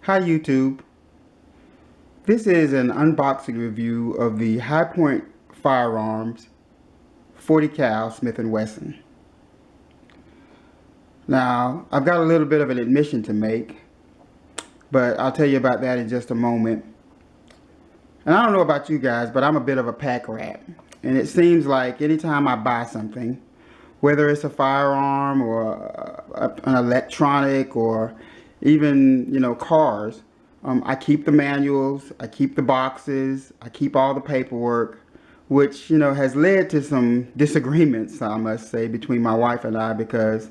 Hi YouTube. This is an unboxing review of the High Point Firearms 40 cal Smith & Wesson. Now, I've got a little bit of an admission to make, but I'll tell you about that in just a moment. And I don't know about you guys, but I'm a bit of a pack rat. And it seems like anytime I buy something, whether it's a firearm or an electronic or even, cars, I keep the manuals, I keep the boxes, I keep all the paperwork, which, has led to some disagreements, I must say, between my wife and I because,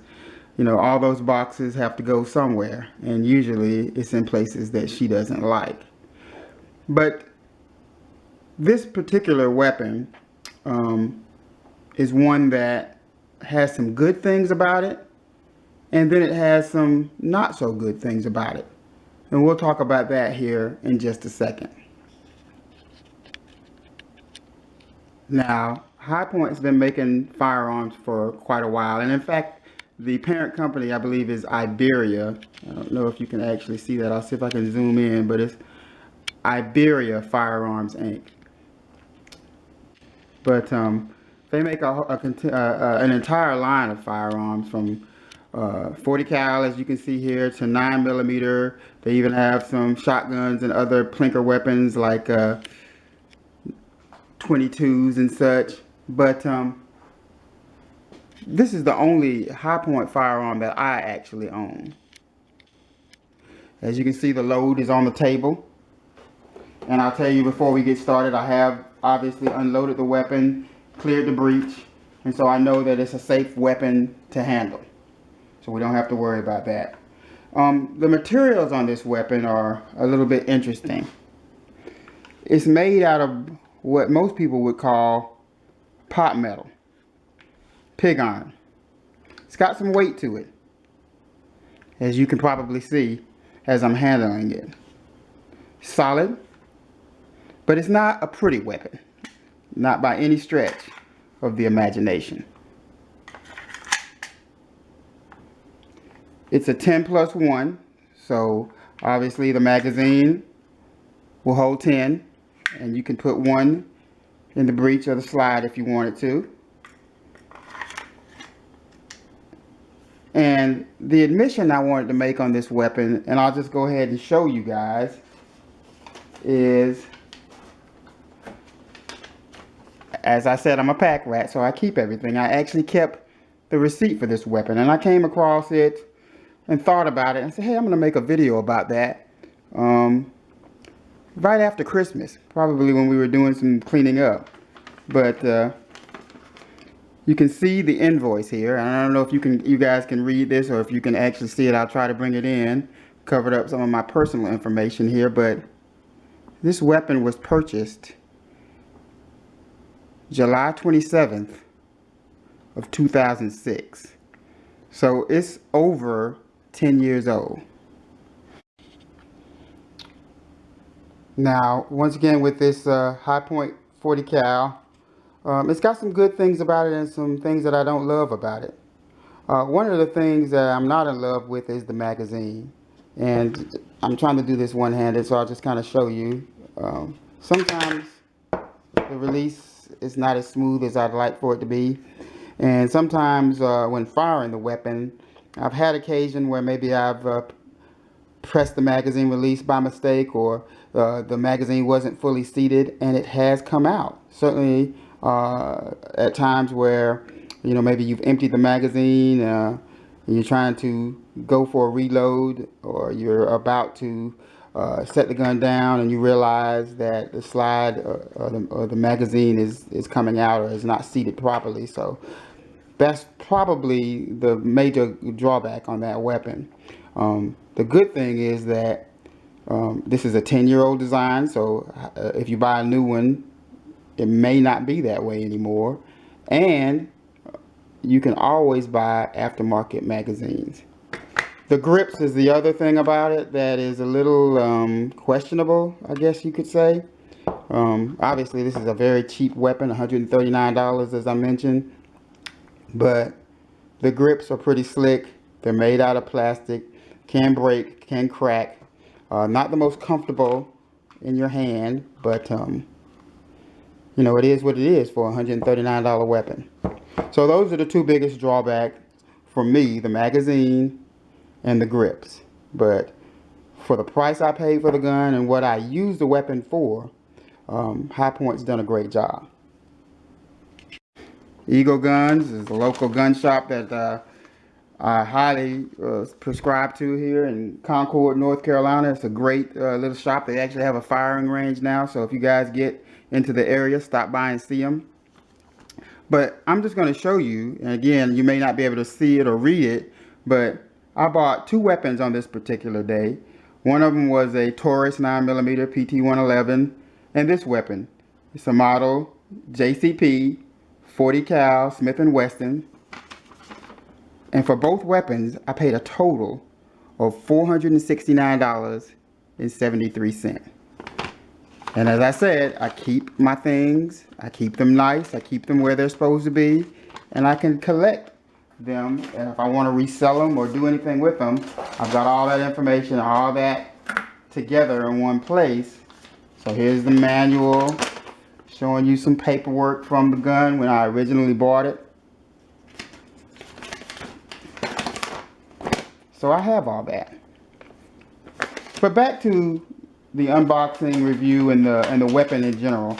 all those boxes have to go somewhere. And usually it's in places that she doesn't like. But this particular weapon is one that has some good things about it, and then it has some not so good things about it. And we'll talk about that here in just a second. Now, High Point's been making firearms for quite a while, and in fact, the parent company, I believe, is Iberia. I don't know if you can actually see that. I'll see if I can zoom in, but it's Iberia Firearms Inc. But they make an entire line of firearms from 40 cal, as you can see here, to 9mm. They even have some shotguns and other plinker weapons like 22s and such. But this is the only High Point firearm that I actually own. As you can see, the load is on the table. And I'll tell you before we get started, I have obviously unloaded the weapon, cleared the breech, and so I know that it's a safe weapon to handle. So we don't have to worry about that. The materials on this weapon are a little bit interesting. It's made out of what most people would call pot metal, pig iron. It's got some weight to it, as you can probably see as I'm handling it. Solid. But it's not a pretty weapon, not by any stretch of the imagination. It's a 10+1, so obviously the magazine will hold 10, and you can put one in the breech or the slide if you wanted to. And the admission I wanted to make on this weapon, and I'll just go ahead and show you guys, is, as I said, I'm a pack rat, so I keep everything. I actually kept the receipt for this weapon, and I came across it and thought about it and said, hey, I'm going to make a video about that right after Christmas, probably when we were doing some cleaning up. But you can see the invoice here, and I don't know if you guys can read this or if you can actually see it. I'll try to bring it in. Covered up some of my personal information here, but this weapon was purchased July 27th of 2006. So it's over 10 years old. Now, once again, with this High Point 40 cal, it's got some good things about it and some things that I don't love about it. One of the things that I'm not in love with is the magazine. And I'm trying to do this one-handed, so I'll just kind of show you. Sometimes the release is not as smooth as I'd like for it to be, and sometimes when firing the weapon, I've had occasion where maybe I've pressed the magazine release by mistake, or the magazine wasn't fully seated and it has come out. Certainly at times where maybe you've emptied the magazine and you're trying to go for a reload, or you're about to set the gun down and you realize that the slide or the magazine is coming out or is not seated properly. So that's probably the major drawback on that weapon. The good thing is that this is a 10-year-old design, so if you buy a new one, it may not be that way anymore, and you can always buy aftermarket magazines. The grips is the other thing about it that is a little questionable, I guess you could say. Obviously, this is a very cheap weapon, $139 as I mentioned. But the grips are pretty slick. They're made out of plastic, can break, can crack. Not the most comfortable in your hand, but you know, it is what it is for a $139 weapon. So those are the two biggest drawbacks for me, the magazine and the grips. But for the price I paid for the gun and what I use the weapon for, High Point's done a great job. Eagle Guns is a local gun shop that I highly prescribe to here in Concord, North Carolina. It's a great little shop. They actually have a firing range now, so if you guys get into the area, stop by and see them. But I'm just going to show you, and again, you may not be able to see it or read it, but I bought two weapons on this particular day. One of them was a Taurus 9mm PT-111, and this weapon. It's a model JCP 40 cal Smith & Wesson. And for both weapons, I paid a total of $469.73. And as I said, I keep my things, I keep them nice, I keep them where they're supposed to be, and I can collect them. And if I want to resell them or do anything with them, I've got all that information, all that together in one place. So here's the manual showing you some paperwork from the gun when I originally bought it. So I have all that. But back to the unboxing review and the weapon in general.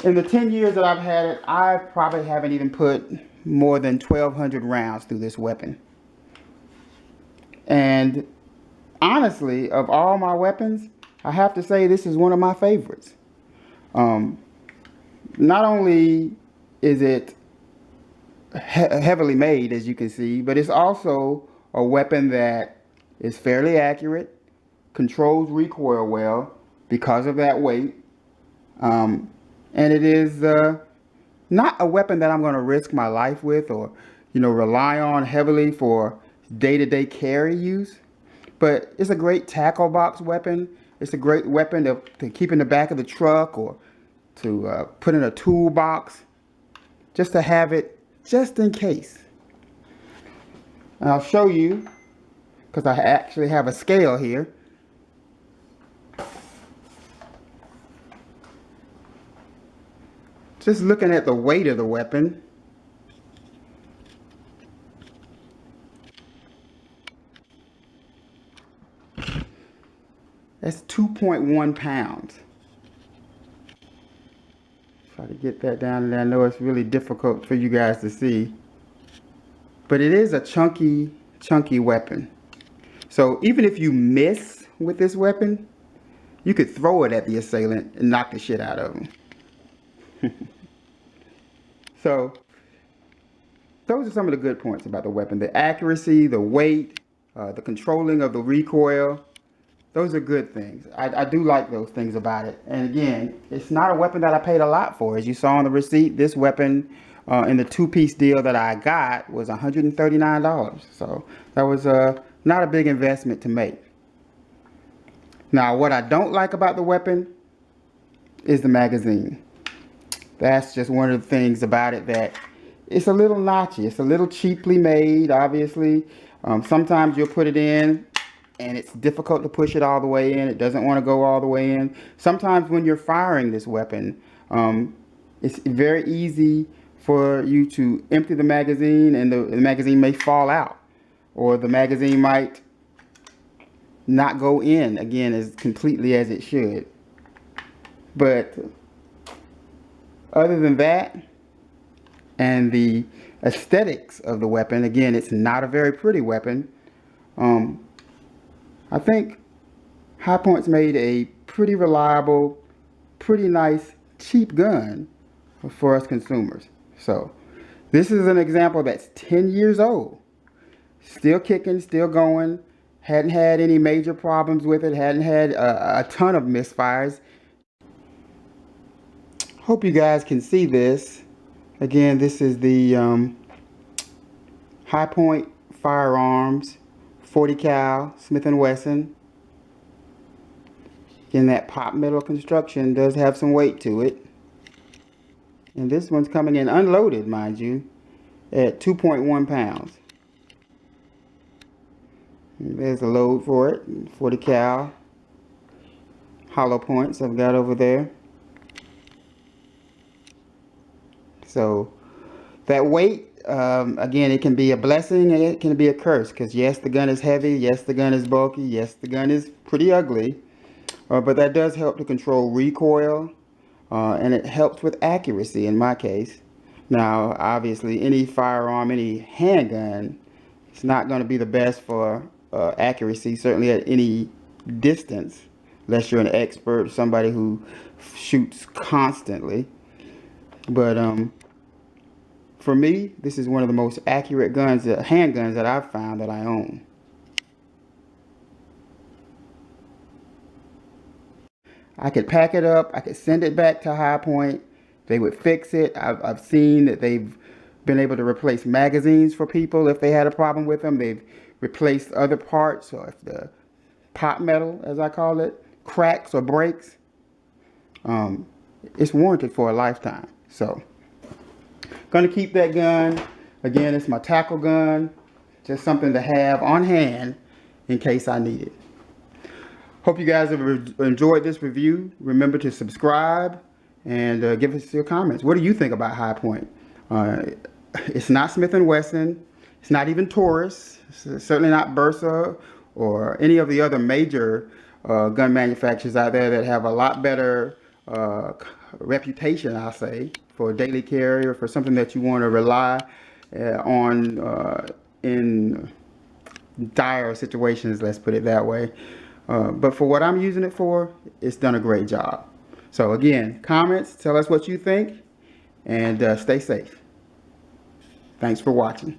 In the 10 years that I've had it, I probably haven't even put more than 1,200 rounds through this weapon. And honestly, of all my weapons, I have to say this is one of my favorites. Not only is it heavily made, as you can see, but it's also a weapon that is fairly accurate, controls recoil well because of that weight, and it is not a weapon that I'm going to risk my life with or, you know, rely on heavily for day-to-day carry use. But it's a great tackle box weapon. It's a great weapon to keep in the back of the truck or to put in a toolbox, just to have it just in case. And I'll show you, because I actually have a scale here. Just looking at the weight of the weapon, that's 2.1 pounds. Try to get that down, and I know it's really difficult for you guys to see. But it is a chunky weapon. So even if you miss with this weapon, you could throw it at the assailant and knock the shit out of him. So those are some of the good points about the weapon. The accuracy, the weight, the controlling of the recoil. Those are good things. I do like those things about it. And again, it's not a weapon that I paid a lot for. As you saw on the receipt, this weapon in the two-piece deal that I got was $139. So that was not a big investment to make. Now, what I don't like about the weapon is the magazine. That's just one of the things about it, that it's a little notchy. It's a little cheaply made, obviously. Sometimes you'll put it in and it's difficult to push it all the way in. It doesn't want to go all the way in. Sometimes when you're firing this weapon, it's very easy for you to empty the magazine, and the magazine may fall out, or the magazine might not go in again as completely as it should. But other than that, and the aesthetics of the weapon, again, it's not a very pretty weapon. I think High Point's made a pretty reliable, pretty nice, cheap gun for us consumers. So this is an example that's 10 years old, still kicking, still going, hadn't had any major problems with it, hadn't had a ton of misfires. Hope you guys can see this. Again, this is the High Point Firearms 40 cal Smith & Wesson. Again, that pop metal construction does have some weight to it. And this one's coming in unloaded, mind you, at 2.1 pounds. And there's a load for it, 40 cal. hollow points I've got over there. So that weight, again, it can be a blessing and it can be a curse, because yes, the gun is heavy, yes, the gun is bulky, yes, the gun is pretty ugly, but that does help to control recoil, and it helps with accuracy in my case. Now, obviously, any firearm, any handgun, it's not going to be the best for accuracy, certainly at any distance, unless you're an expert, somebody who shoots constantly. But for me, this is one of the most accurate guns, handguns that I've found that I own. I could pack it up, I could send it back to High Point, they would fix it. I've seen that they've been able to replace magazines for people if they had a problem with them. They've replaced other parts, or if the pot metal, as I call it, cracks or breaks, it's warranted for a lifetime. So, gonna keep that gun. Again, it's my tackle gun, just something to have on hand in case I need it. Hope you guys have enjoyed this review. Remember to subscribe and give us your comments. What do you think about High Point? It's not Smith & Wesson. It's not even Taurus. It's certainly not Bersa or any of the other major gun manufacturers out there that have a lot better reputation, I'll say, for a daily carry or for something that you want to rely on in dire situations, let's put it that way. But for what I'm using it for, it's done a great job. So again, comments, tell us what you think, and stay safe. Thanks for watching.